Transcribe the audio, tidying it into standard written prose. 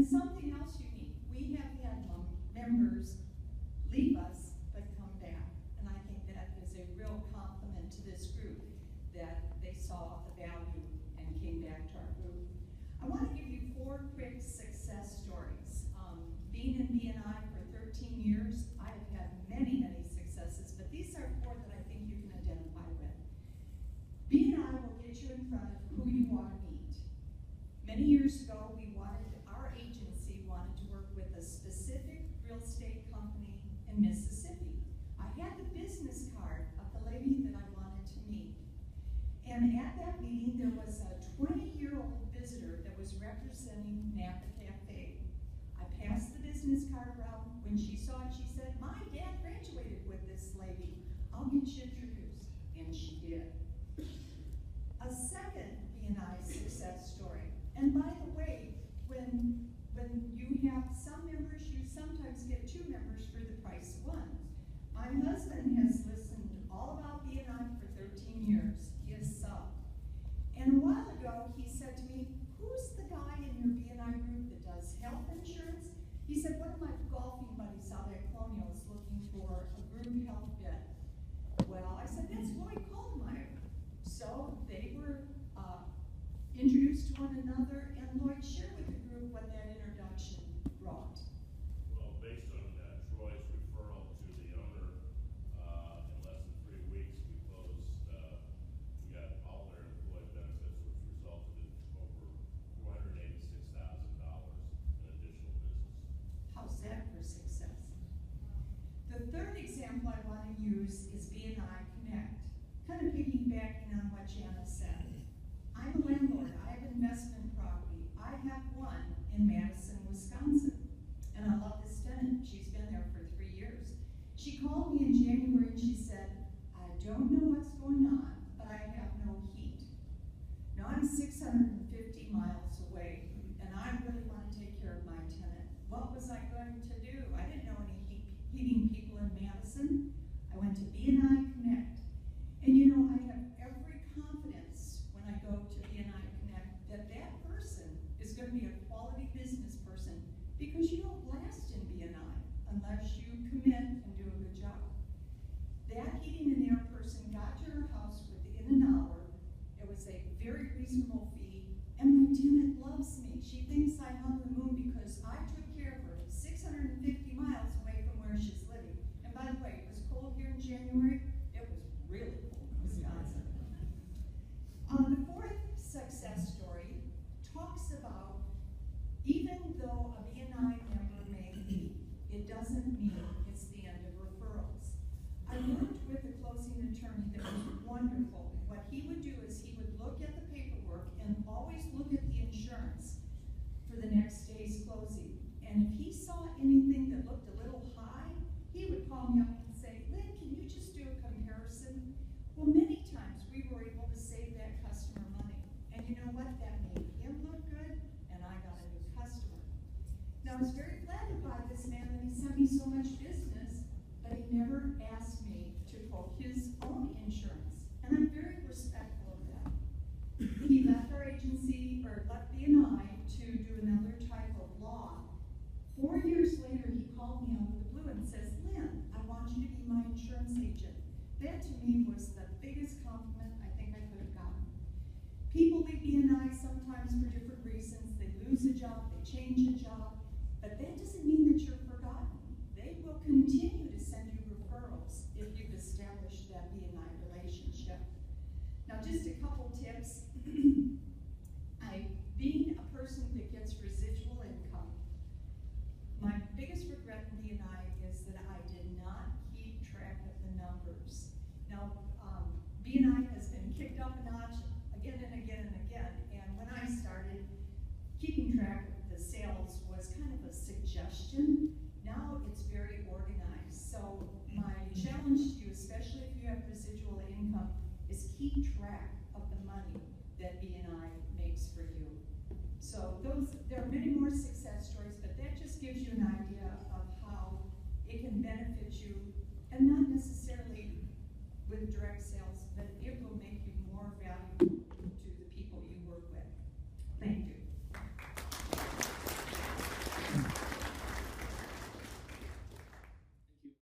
something else unique, we have had members leave us but come back. And I think that is a real compliment to this group, that they saw the value and came back to our group. I want to give you 4 quick success stories. Being in B&I for 13 years, I have had many, many successes, but these are 4 that I think you can identify with. B&I will get you in front of who you want to meet. Many years ago, our agency wanted to work with a specific real estate company in Mississippi. I had the business card of the lady that I wanted to meet. And at that meeting, there was a 20-year-old visitor that was representing Napa Cafe. I passed the business card around. When she saw it, she said, "My dad graduated with this lady. I'll get you introduced." And she did. A second B&I success story. And by the way, when you have some members, you sometimes get 2 members for the price of 1. My husband has listened all about B&I for 13 years. He is subbed. And a while ago, he said to me, "Who's the guy in your B&I group that does health insurance?" He said, "One of my golfing buddies out at Colonial is looking for a group health bed." Well, I said, "That's Lloyd Koldmeyer." So they were introduced to one another, and Lloyd shared with the group what that introduction brought. Well, based on Troy's referral to the owner, in less than 3 weeks, we closed, we got all their employee benefits, which resulted in over $486,000 in additional business. How's that for success? The third example I want to use is B&I Connect, kind of piggybacking on what Jana said. I'm a landlord. I have investment property. I have one in Madison, Wisconsin. And I love this tenant. She's been there for 3 years. She called me in January and she said, "I don't know what's going on, but I have no heat." Now I'm 650 miles away, and I really want to take care of my tenant. What was I going to do? I didn't know any heating people in Madison. I went to B&I Connect. And you know, I have every confidence when I go to B&I Connect that that person is going to be a quality business person, because you don't last in B&I unless you commit and do a good job. That heating and air person got to her house within an hour. It was a very reasonable fee, and my tenant loves me. She thinks I hung the moon because I took care of her 650 miles away from where she's living. And by the way, it was cold here in January. It was really cold in Wisconsin. The 4th success story talks about, even though a B&I member may leave, it doesn't mean it's the end of referrals. I worked with a closing attorney that was wonderful. What he would do is he would look at the paperwork and always look at the insurance for the next day's closing. And if he saw anything that looked a little high, he would call me up and say, "Lynn, can you just do a comparison?" Well, many times we were able to save that customer money. And you know what? That made him look good, and I got a new customer. Now, I was very flattered by this man that he sent me so much business, but he never asked me to quote his own insurance. And I'm very respectful of that. He left our agency, or left B&I, to do another type of law. 4 years later, he called me out of the blue and says, "Lynn, I want you to be my insurance agent." That to me was the biggest compliment I think I could have gotten. People leave B&I sometimes for different reasons. They lose a job, they change a job, but that doesn't mean that you're forgotten. They will continue to send you referrals if you've established that B&I relationship. Now, just a couple tips. Being a person that gets residual income, my biggest regret in B&I is that I did not keep track of the numbers. Now, B&I has been kicked up a notch again and again and again, and when I started, keeping track of the sales was kind of a suggestion. Now it's very organized. So my challenge to you, especially if you have residual income, is keep track of the money that B&I makes for you. So there are many more